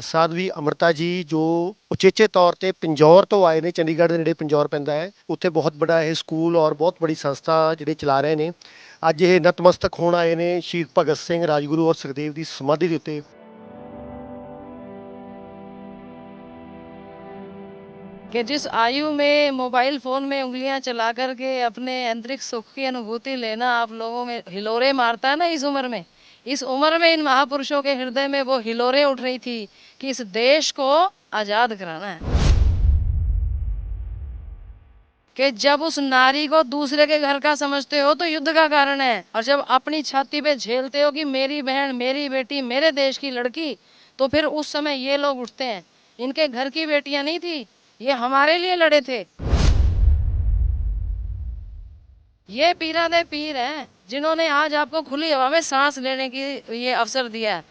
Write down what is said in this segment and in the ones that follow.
ਸਾਧਵੀ ਅੰਮ੍ਰਿਤਾ ਜੀ ਜੋ ਉਚੇਚੇ ਤੌਰ ਤੇ ਪਿੰਜੌਰ ਤੋਂ ਆਏ ਨੇ, ਚੰਡੀਗੜ੍ਹ ਦੇ ਨੇੜੇ ਪਿੰਜੌਰ ਪੈਂਦਾ ਹੈ, ਉੱਥੇ ਬਹੁਤ ਬੜਾ ਇਹ ਸਕੂਲ ਔਰ ਬਹੁਤ ਬੜੀ ਸੰਸਥਾ ਜਿਹੜੇ ਚਲਾ ਰਹੇ ਨੇ। ਅੱਜ ਇਹ ਨਤਮਸਤਕ ਹੋਣ ਆਏ ਨੇ ਸ਼ਹੀਦ ਭਗਤ ਸਿੰਘ, ਰਾਜਗੁਰੂ ਔਰ ਸੁਖਦੇਵ ਦੀ ਸਮਾਧੀ ਦੇ ਉੱਤੇ। कि जिस आयु में मोबाइल फोन में उंगलियां चला करके अपने आंतरिक सुख की अनुभूति लेना आप लोगों में हिलोरे मारता है ना, इस उम्र में इन महापुरुषों के हृदय में वो हिलोरे उठ रही थी कि इस देश को आजाद कराना है। कि जब उस नारी को दूसरे के घर का समझते हो तो युद्ध का कारण है, और जब अपनी छाती पे झेलते हो कि मेरी बहन, मेरी बेटी, मेरे देश की लड़की, तो फिर उस समय ये लोग उठते हैं। इनके घर की बेटियां नहीं थी, ये हमारे लिए लड़े थे। ये पीरा दे पीर हैं जिन्होंने आज आपको खुली हवा में सांस लेने की ये अवसर दिया है।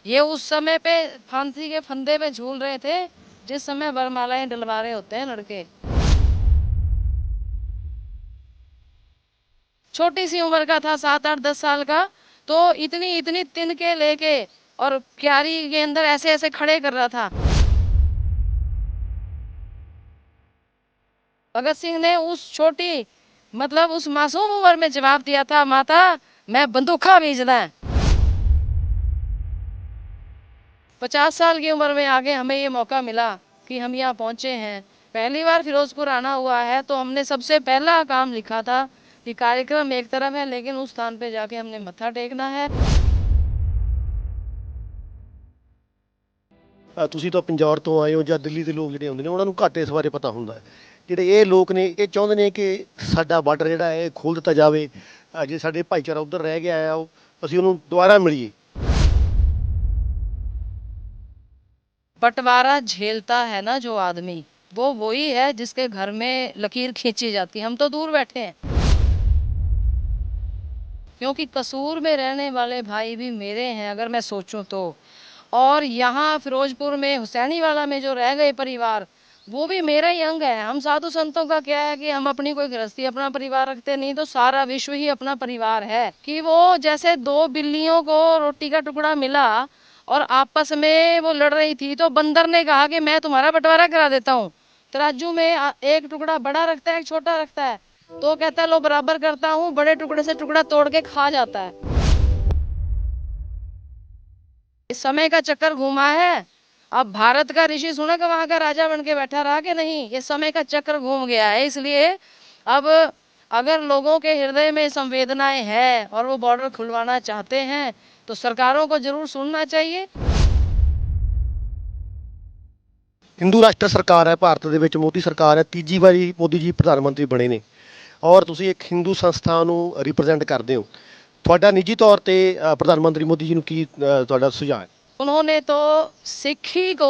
ये उस समय पे फांसी के फंदे पे झूल रहे थे जिस समय वरमालाएं डलवा रहे होते हैं लड़के। छोटी सी उम्र का था, 7 8 10 साल का, तो इतनी इतनी तिनके लेके और क्यारी के अंदर ऐसे ऐसे खड़े कर रहा था। भगत सिंह ने उस छोटी, मतलब उस मासूम उम्र में जवाब दिया था, माता मैं बंदूका भेजना है। 50 साल की उम्र में आगे हमें ये मौका मिला कि हम यहाँ पहुंचे हैं। पहली बार फिरोजपुर आना हुआ है तो हमने सबसे पहला काम लिखा था कि कार्यक्रम एक तरफ है लेकिन उस स्थान पे जाके हमने मत्था टेकना है। ਤੁਸੀਂ ਤਾਂ ਪਿੰਜੌਰ ਤੋਂ ਆਏ ਹੋ, ਜਾਂ ਦਿੱਲੀ ਦੇ ਲੋਕ ਜਿਹੜੇ ਹੁੰਦੇ ਨੇ ਉਹਨਾਂ ਨੂੰ ਘੱਟ ਇਸ ਬਾਰੇ ਪਤਾ ਹੁੰਦਾ ਹੈ। ਜਿਹੜੇ ਇਹ ਲੋਕ ਨੇ ਇਹ ਚਾਹੁੰਦੇ ਨੇ ਕਿ ਸਾਡਾ ਬਾਰਡਰ ਜਿਹੜਾ ਹੈ ਇਹ ਖੋਲ੍ਹ ਦਿੱਤਾ ਜਾਵੇ। ਜੇ ਸਾਡੇ ਭਾਈਚਾਰਾ ਉੱਧਰ ਰਹਿ ਗਿਆ ਹੈ ਉਹ ਅਸੀਂ ਉਹਨੂੰ ਦੁਬਾਰਾ ਮਿਲੀਏ। बंटवारा झेलता है ना जो आदमी, वो वही है जिसके घर में लकीर खींची जाती है। हम तो दूर बैठे हैं क्योंकि कसूर में रहने वाले भाई भी मेरे हैं अगर मैं सोचूं तो। और यहाँ फिरोजपुर में हुसैनी वाला में जो रह गए परिवार, वो भी मेरा ही अंग है। हम साधु संतों का क्या है कि हम अपनी कोई गृहस्थी, अपना परिवार रखते नहीं, तो सारा विश्व ही अपना परिवार है। कि वो जैसे दो बिल्लियों को रोटी का टुकड़ा मिला और आपस में वो लड़ रही थी, तो बंदर ने कहा कि मैं तुम्हारा बंटवारा करा देता हूँ। तराजू में एक टुकड़ा बड़ा रखता है, एक छोटा रखता है, तो कहता है लो बराबर करता हूँ, बड़े टुकड़े से टुकड़ा तोड़ के खा जाता है। इस समय का चक्कर घूमा है। अब भारत का ऋषि सुनक वहां का राजा बन के बैठा रहा कि नहीं, ये समय का चक्र घूम गया है। इसलिए अब अगर लोगों के हृदय में संवेदनाएं हैं और वो बॉर्डर खुलवाना चाहते हैं तो सरकारों को जरूर सुनना चाहिए। ਹਿੰਦੂ ਰਾਸ਼ਟਰ ਸਰਕਾਰ ਹੈ ਭਾਰਤ ਦੇ ਵਿੱਚ, ਮੋਦੀ ਸਰਕਾਰ ਹੈ, ਤੀਜੀ ਵਾਰੀ ਮੋਦੀ ਜੀ ਪ੍ਰਧਾਨ ਮੰਤਰੀ ਬਣੇ ਨੇ ਔਰ ਤੁਸੀਂ ਇੱਕ ਹਿੰਦੂ ਸੰਸਥਾ ਨੂੰ ਰਿਪਰੈਜ਼ੈਂਟ ਕਰਦੇ ਹੋ। ਤੁਹਾਡਾ ਨਿੱਜੀ ਤੌਰ ਤੇ ਪ੍ਰਧਾਨ ਮੰਤਰੀ ਮੋਦੀ ਜੀ ਨੂੰ ਕੀ ਤੁਹਾਡਾ ਸੁਝਾਅ ਹੈ? उन्होंने तो सिक्खी को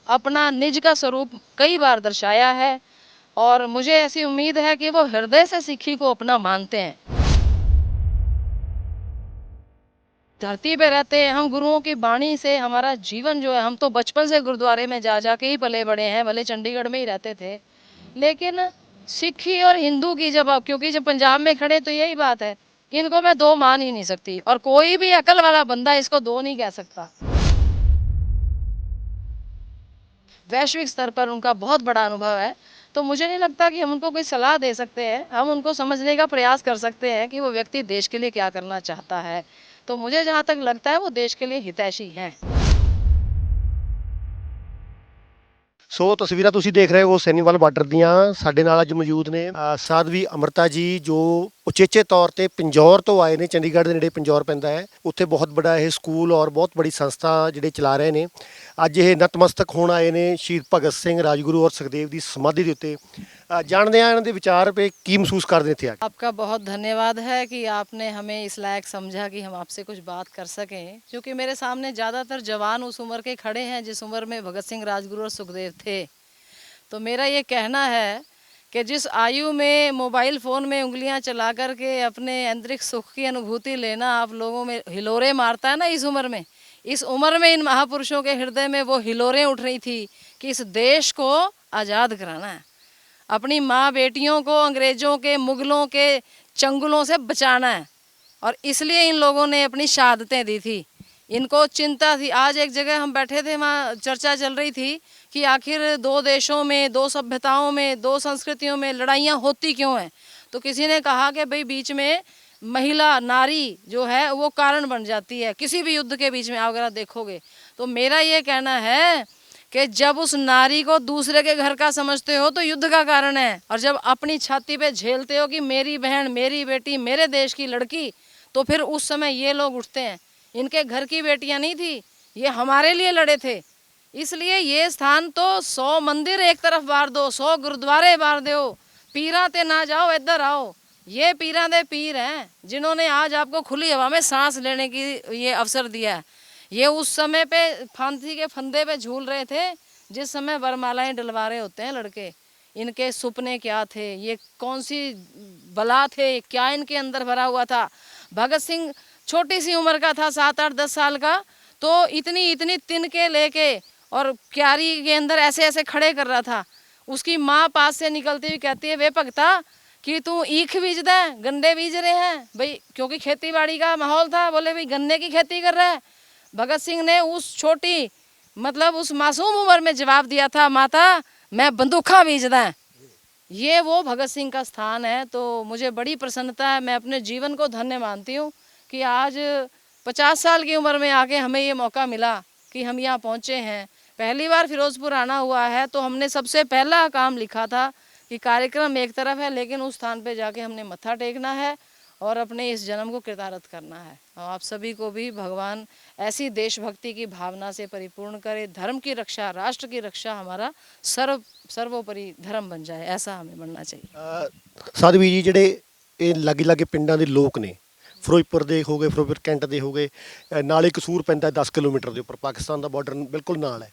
अपना निज का स्वरूप कई बार दर्शाया है, और मुझे ऐसी उम्मीद है कि वो हृदय से सिक्खी को अपना मानते हैं। धरती पे रहते हैं हम, गुरुओं की वाणी से हमारा जीवन जो है, हम तो बचपन से गुरुद्वारे में जा जा के ही पले बड़े हैं, भले चंडीगढ़ में ही रहते थे, लेकिन सिक्खी और हिंदू की जब क्योंकि जब पंजाब में खड़े तो यही बात है कि इनको मैं दो मान ही नहीं सकती, और कोई भी अकल वाला बंदा इसको दो नहीं कह सकता। वैश्विक स्तर पर उनका बहुत बड़ा अनुभव है, तो मुझे नहीं लगता कि हम उनको कोई सलाह दे सकते हैं। हम उनको समझने का प्रयास कर सकते हैं कि वो व्यक्ति देश के लिए क्या करना चाहता है। तो मुझे जहाँ तक लगता है वो देश के लिए हितैषी हैं। ਸੋ ਤਸਵੀਰਾਂ ਤੁਸੀਂ ਦੇਖ ਰਹੇ ਹੋ ਸੈਨੀਵਾਲ ਬਾਰਡਰ ਦੀਆਂ। ਸਾਡੇ ਨਾਲ ਅੱਜ ਮੌਜੂਦ ਨੇ ਸਾਧਵੀ ਅੰਮ੍ਰਿਤਾ ਜੀ ਜੋ ਉਚੇਚੇ ਤੌਰ ਤੇ ਪਿੰਜੌਰ ਤੋਂ ਆਏ ਨੇ, ਚੰਡੀਗੜ੍ਹ ਦੇ ਨੇੜੇ ਪਿੰਜੌਰ ਪੈਂਦਾ ਹੈ, ਉੱਥੇ ਬਹੁਤ ਬੜਾ ਇਹ ਸਕੂਲ ਔਰ ਬਹੁਤ ਬੜੀ ਸੰਸਥਾ ਜਿਹੜੇ ਚਲਾ ਰਹੇ ਨੇ। ਅੱਜ ਇਹ ਨਤਮਸਤਕ ਹੋਣ ਆਏ ਨੇ ਸ਼ਹੀਦ ਭਗਤ ਸਿੰਘ, ਰਾਜਗੁਰੂ ਔਰ ਸੁਖਦੇਵ ਦੀ ਸਮਾਧੀ ਦੇ ਉੱਤੇ। ਜਾਣਦੇ ਹਾਂ ਇਹਨਾਂ ਦੇ ਵਿਚਾਰ पे ਕੀ ਮਹਿਸੂਸ ਕਰਦੇ ਇੱਥੇ ਆ ਕੇ। आपका बहुत धन्यवाद है कि आपने हमें इस लायक समझा कि हम आपसे कुछ बात कर सकें, क्योंकि मेरे सामने ज़्यादातर जवान उस उम्र के खड़े हैं जिस उम्र में भगत सिंह, राजगुरु और सुखदेव थे। तो मेरा ये कहना है कि जिस आयु में मोबाइल फ़ोन में उंगलियां चला कर के अपने आंतरिक सुख की अनुभूति लेना आप लोगों में हिलोरे मारता है ना, इस उम्र में इन महापुरुषों के हृदय में वो हिलोरें उठ रही थी कि इस देश को आज़ाद कराना है, अपनी माँ बेटियों को अंग्रेज़ों के, मुग़लों के चंगुलों से बचाना है। और इसलिए इन लोगों ने अपनी शहादतें दी थी इनको चिंता थी। आज एक जगह हम बैठे थे, वहाँ चर्चा चल रही थी कि आखिर दो देशों में, दो सभ्यताओं में, दो संस्कृतियों में लड़ाइयाँ होती क्यों हैं। तो किसी ने कहा कि भाई बीच में महिला, नारी जो है वो कारण बन जाती है किसी भी युद्ध के बीच में। अगर आप देखोगे तो मेरा ये कहना है कि जब उस नारी को दूसरे के घर का समझते हो तो युद्ध का कारण है, और जब अपनी छाती पे झेलते हो कि मेरी बहन, मेरी बेटी, मेरे देश की लड़की, तो फिर उस समय ये लोग उठते हैं। इनके घर की बेटियां नहीं थी, ये हमारे लिए लड़े थे। इसलिए ये स्थान तो 100 मंदिर एक तरफ बार दो, 100 गुरुद्वारे बार दो, पीरा ते ना जाओ इधर आओ। ये पीरा दे पीर हैं जिन्होंने आज आपको खुली हवा में सांस लेने की ये अवसर दिया है। ये उस समय पे फांसी के फंदे पे झूल रहे थे जिस समय वरमालाएं डलवा रहे होते हैं लड़के। इनके सपने क्या थे, ये कौन सी बला थे, क्या इनके अंदर भरा हुआ था। भगत सिंह छोटी सी उम्र का था, 7, 8, 10 साल का, तो इतनी इतनी तिनके लेके और क्यारी के अंदर ऐसे ऐसे खड़े कर रहा था। उसकी माँ पास से निकलती हुई कहती है, वे भगता कि तू ईख बीज दे, गन्ने बीज रहे हैं भाई, क्योंकि खेती बाड़ी का माहौल था। बोले भाई गन्ने की खेती कर रहा है। भगत सिंह ने उस छोटी मतलब उस मासूम उम्र में जवाब दिया था, माता मैं बंदूखा बीज दें। ये वो भगत सिंह का स्थान है। तो मुझे बड़ी प्रसन्नता है, मैं अपने जीवन को धन्य मानती हूँ कि आज 50 साल की उम्र में आके हमें ये मौका मिला कि हम यहाँ पहुँचे हैं। पहली बार फिरोजपुर आना हुआ है तो हमने सबसे पहला काम लिखा था कि कार्यक्रम एक तरफ है, लेकिन उस स्थान पे जाके हमने मत्था टेकना है और अपने इस जन्म को कृतार्थ करना है। और आप सभी को भी भगवान ऐसी देशभक्ति की भावना से परिपूर्ण करे, धर्म की रक्षा, राष्ट्र की रक्षा हमारा सर्वोपरि धर्म बन जाए, ऐसा हमें बनना चाहिए। ਸਾਧਵੀ ਜੀ ਜਿਹੜੇ ਇਹ ਲਾਗੇ ਲਾਗੇ ਪਿੰਡਾਂ ਦੇ ਲੋਕ ਨੇ, ਫਿਰੋਜ਼ਪੁਰ ਦੇ ਹੋ ਗਏ, ਫਿਰੋਜ਼ਪੁਰ ਕੈਂਟ ਦੇ ਹੋ ਗਏ, ਨਾਲੇ ਕਸੂਰ ਪੈਂਦਾ 10 ਕਿਲੋਮੀਟਰ ਦੇ ਉੱਪਰ, ਪਾਕਿਸਤਾਨ ਦਾ ਬਾਰਡਰ ਬਿਲਕੁਲ ਨਾਲ ਹੈ।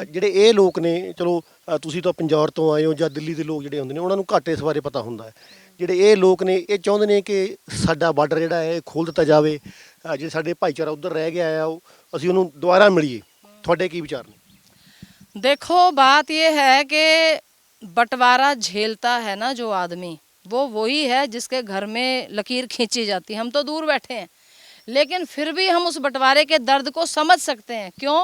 ਜਿਹੜੇ ਇਹ ਲੋਕ ਨੇ, ਚਲੋ ਤੁਸੀਂ ਤਾਂ ਪੰਜੌਰ ਤੋਂ ਆਏ ਹੋ ਜਾਂ ਦਿੱਲੀ ਦੇ ਲੋਕ ਜਿਹੜੇ ਹੁੰਦੇ ਨੇ ਉਹਨਾਂ ਨੂੰ ਘੱਟ ਇਸ ਬਾਰੇ ਪਤਾ ਹੁੰਦਾ ਹੈ। ਜਿਹੜੇ ਇਹ ਲੋਕ ਨੇ ਇਹ ਚਾਹੁੰਦੇ ਨੇ ਕਿ ਸਾਡਾ ਬਾਰਡਰ ਜਿਹੜਾ ਹੈ ਇਹ ਖੋਲ੍ਹ ਦਿੱਤਾ ਜਾਵੇ, ਜਿਹੜੇ ਸਾਡੇ ਭਾਈਚਾਰਾ ਉੱਧਰ ਰਹਿ ਗਿਆ ਆ ਉਹ ਅਸੀਂ ਉਹਨੂੰ ਦੁਬਾਰਾ ਮਿਲੀਏ। ਤੁਹਾਡੇ ਕੀ ਵਿਚਾਰ ਨੇ? देखो बात ये है कि बंटवारा झेलता है ना जो आदमी, वो वही है जिसके घर में लकीर खींची जाती है। हम तो दूर बैठे हैं लेकिन फिर भी हम उस बंटवारे के दर्द को समझ सकते हैं। क्यों?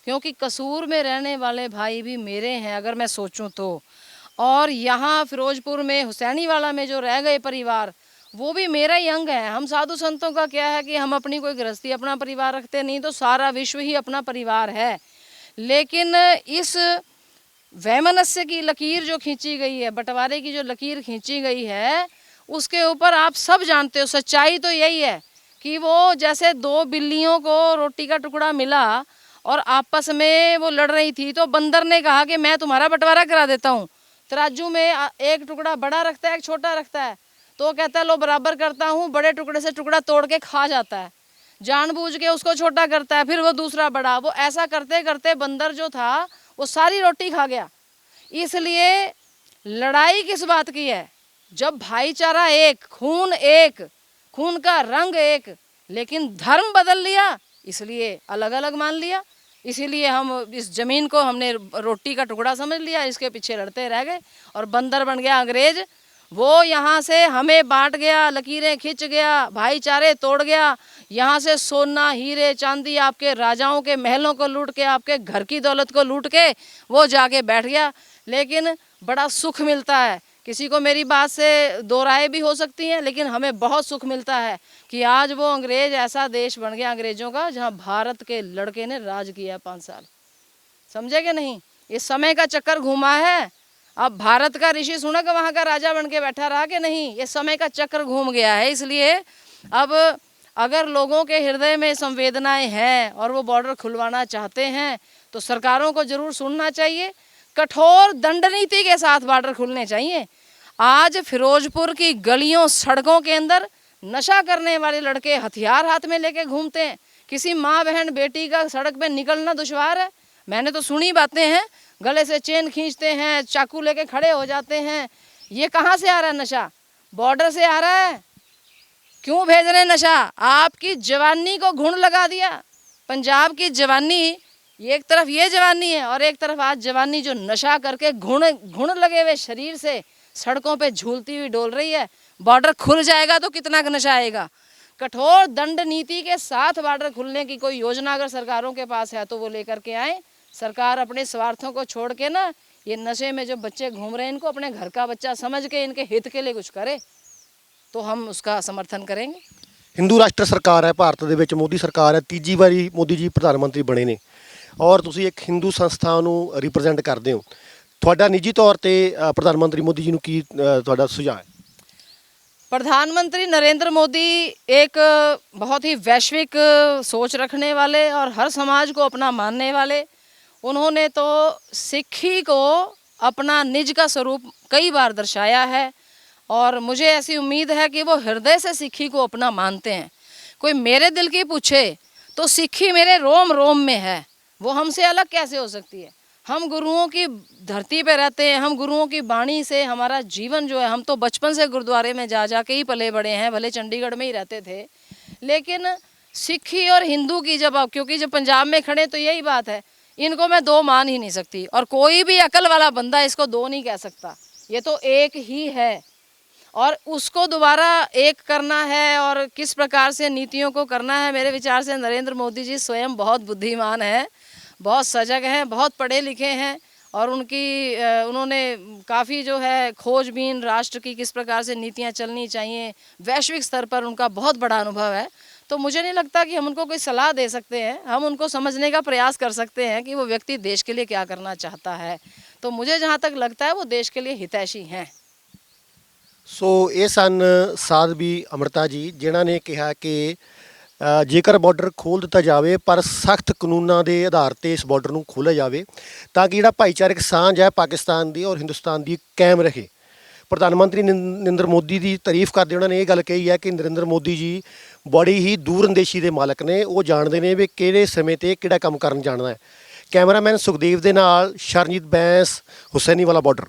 क्योंकि कसूर में रहने वाले भाई भी मेरे हैं अगर मैं सोचूं तो। और यहाँ फिरोजपुर में हुसैनीवाला में जो रह गए परिवार, वो भी मेरा ही अंग है। हम साधु संतों का क्या है कि हम अपनी कोई गृहस्थी, अपना परिवार रखते नहीं, तो सारा विश्व ही अपना परिवार है। लेकिन इस वैमनस्य की लकीर जो खींची गई है, बंटवारे की जो लकीर खींची गई है, उसके ऊपर आप सब जानते हो सच्चाई तो यही है कि वो जैसे दो बिल्लियों को रोटी का टुकड़ा मिला और आपस में वो लड़ रही थी, तो बंदर ने कहा कि मैं तुम्हारा बंटवारा करा देता हूँ। तराजू में एक टुकड़ा बड़ा रखता है, एक छोटा रखता है, तो कहता है लो बराबर करता हूँ, बड़े टुकड़े से टुकड़ा तोड़ के खा जाता है, जानबूझ के उसको छोटा करता है, फिर वो दूसरा बड़ा। वो ऐसा करते करते बंदर जो था वो सारी रोटी खा गया। इसलिए लड़ाई किस बात की है? जब भाईचारा एक, खून एक, खून का रंग एक, लेकिन धर्म बदल लिया, इसलिए अलग अलग मान लिया। इसीलिए हम इस ज़मीन को हमने रोटी का टुकड़ा समझ लिया, इसके पीछे लड़ते रह गए और बंदर बन गया अंग्रेज। वो यहाँ से हमें बांट गया, लकीरें खींच गया, भाईचारे तोड़ गया। यहाँ से सोना, हीरे, चांदी, आपके राजाओं के महलों को लूट के, आपके घर की दौलत को लूट के वो जाके बैठ गया। लेकिन बड़ा सुख मिलता है। किसी को मेरी बात से दो राय भी हो सकती हैं, लेकिन हमें बहुत सुख मिलता है कि आज वो अंग्रेज ऐसा देश बन गया अंग्रेजों का, जहाँ भारत के लड़के ने राज किया 5 साल। समझे कि नहीं? इस समय का चक्कर घूमा है। अब भारत का ऋषि सुनक वहाँ का राजा बन के बैठा रहा कि नहीं, ये समय का चक्र घूम गया है। इसलिए अब अगर लोगों के हृदय में संवेदनाएं हैं और वो बॉर्डर खुलवाना चाहते हैं तो सरकारों को जरूर सुनना चाहिए। कठोर दंड नीति के साथ बॉर्डर खुलने चाहिए। आज फिरोजपुर की गलियों, सड़कों के अंदर नशा करने वाले लड़के हथियार हाथ में लेके घूमते हैं। किसी माँ बहन बेटी का सड़क पे निकलना दुश्वार है। मैंने तो सुनी बातें हैं, गले से चेन खींचते हैं, चाकू लेके खड़े हो जाते हैं। ये कहाँ से आ रहा है नशा? बॉर्डर से आ रहा है। क्यों भेज रहे हैं नशा? आपकी जवानी को घुन लगा दिया। पंजाब की जवानी, एक तरफ ये जवानी है और एक तरफ आज जवानी जो नशा करके घुन लगे हुए शरीर से सड़कों पे झूलती हुई डोल रही है। बॉर्डर खुल जाएगा तो कितना नशा आएगा। कठोर दंड नीति के साथ बॉर्डर खुलने की कोई योजना अगर सरकारों के पास है तो वो लेकर के आए। सरकार अपने स्वार्थों को छोड़ के ना, ये नशे में जो बच्चे घूम रहे हैं इनको अपने घर का बच्चा समझ के इनके हित के लिए कुछ करे तो हम उसका समर्थन करेंगे। ਹਿੰਦੂ ਰਾਸ਼ਟਰ ਸਰਕਾਰ ਹੈ ਭਾਰਤ ਦੇ ਵਿੱਚ, ਮੋਦੀ ਸਰਕਾਰ ਹੈ, ਤੀਜੀ ਵਾਰੀ ਮੋਦੀ ਜੀ ਪ੍ਰਧਾਨ ਮੰਤਰੀ ਬਣੇ ਨੇ ਔਰ ਤੁਸੀਂ ਇੱਕ ਹਿੰਦੂ ਸੰਸਥਾ ਨੂੰ ਰਿਪਰੈਜ਼ੈਂਟ ਕਰਦੇ ਹੋ। ਤੁਹਾਡਾ ਨਿੱਜੀ ਤੌਰ ਤੇ ਪ੍ਰਧਾਨ ਮੰਤਰੀ ਮੋਦੀ ਜੀ ਨੂੰ ਕੀ ਤੁਹਾਡਾ ਸੁਝਾਅ ਹੈ? प्रधानमंत्री नरेंद्र मोदी एक बहुत ही वैश्विक सोच रखने वाले और हर समाज को अपना मानने वाले, उन्होंने तो सिक्खी को अपना निज का स्वरूप कई बार दर्शाया है और मुझे ऐसी उम्मीद है कि वो हृदय से सिक्खी को अपना मानते हैं। कोई मेरे दिल की पूछे तो सिक्खी मेरे रोम रोम में है, वो हमसे अलग कैसे हो सकती है? हम गुरुओं की धरती पे रहते हैं, हम गुरुओं की वाणी से हमारा जीवन जो है, हम तो बचपन से गुरुद्वारे में जा जा के ही पले बड़े हैं, भले चंडीगढ़ में ही रहते थे, लेकिन सिक्खी और हिंदू की जब क्योंकि जब पंजाब में खड़े तो यही बात है, इनको मैं दो मान ही नहीं सकती और कोई भी अकल वाला बंदा इसको दो नहीं कह सकता, ये तो एक ही है और उसको दोबारा एक करना है और किस प्रकार से नीतियों को करना है। मेरे विचार से नरेंद्र मोदी जी स्वयं बहुत बुद्धिमान हैं, बहुत सजग हैं, बहुत पढ़े लिखे हैं और उन्होंने काफ़ी जो है खोजबीन राष्ट्र की किस प्रकार से नीतियां चलनी चाहिए वैश्विक स्तर पर उनका बहुत बड़ा अनुभव है। तो मुझे नहीं लगता कि हम उनको कोई सलाह दे सकते हैं, हम उनको समझने का प्रयास कर सकते हैं कि वो व्यक्ति देश के लिए क्या करना चाहता है। तो मुझे जहाँ तक लगता है वो देश के लिए हितैषी हैं। ਸੋ ਇਹ ਸਨ ਸਾਧਵੀ ਅੰਮ੍ਰਿਤਾ ਜੀ ਜਿਨ੍ਹਾਂ ਨੇ ਕਿਹਾ ਕਿ ਜੇਕਰ ਬਾਰਡਰ ਖੋਲ੍ਹ ਦਿੱਤਾ ਜਾਵੇ ਪਰ ਸਖਤ ਕਾਨੂੰਨਾਂ ਦੇ ਆਧਾਰ ਤੇ ਇਸ ਬਾਰਡਰ ਨੂੰ ਖੋਲ੍ਹਿਆ ਜਾਵੇ ਤਾਂ ਕਿ ਜਿਹੜਾ ਭਾਈਚਾਰਕ ਸਾਂਝ ਹੈ ਪਾਕਿਸਤਾਨ ਦੀ ਔਰ ਹਿੰਦੁਸਤਾਨ ਦੀ ਕਾਇਮ ਰਹੇ। ਪ੍ਰਧਾਨ ਮੰਤਰੀ ਨਰਿੰਦਰ ਮੋਦੀ ਦੀ ਤਾਰੀਫ ਕਰਦੇ ਉਹਨਾਂ ਨੇ ਇਹ ਗੱਲ ਕਹੀ ਹੈ ਕਿ ਨਰਿੰਦਰ ਮੋਦੀ ਜੀ ਬੜੀ ਹੀ ਦੂਰਅੰਦੇਸ਼ੀ ਦੇ ਮਾਲਕ ਨੇ, ਉਹ ਜਾਣਦੇ ਨੇ ਵੀ ਕਿਹੜੇ ਸਮੇਂ ਤੇ ਕਿਹੜਾ ਕੰਮ ਕਰਨ ਜਾਣਾ ਹੈ। ਕੈਮਰਾਮੈਨ ਸੁਖਦੇਵ ਦੇ ਨਾਲ ਸ਼ਰਨਜੀਤ ਬੈਂਸ, ਹੁਸੈਨੀ ਵਾਲਾ ਬਾਰਡਰ।